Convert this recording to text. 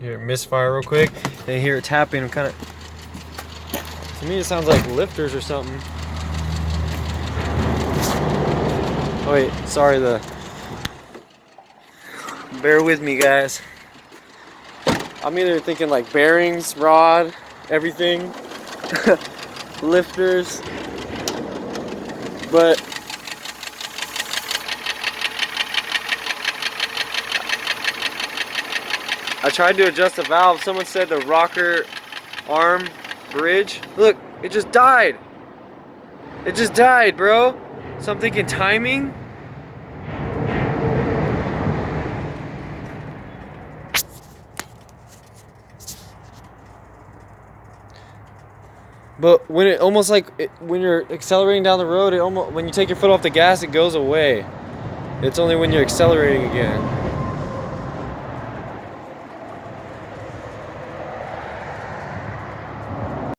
Hear it misfire real quick. Then hear it tapping. Kind of. To me, it sounds like lifters or something. Oh wait, sorry. Bear with me, guys. I'm either thinking like bearings, rod, everything, lifters, but I tried to adjust the valve. Someone said the rocker arm bridge. Look, it just died. It just died, bro. So I'm thinking timing. But when it almost like when you're accelerating down the road, it almost when you take your foot off the gas, it goes away. It's only when you're accelerating again.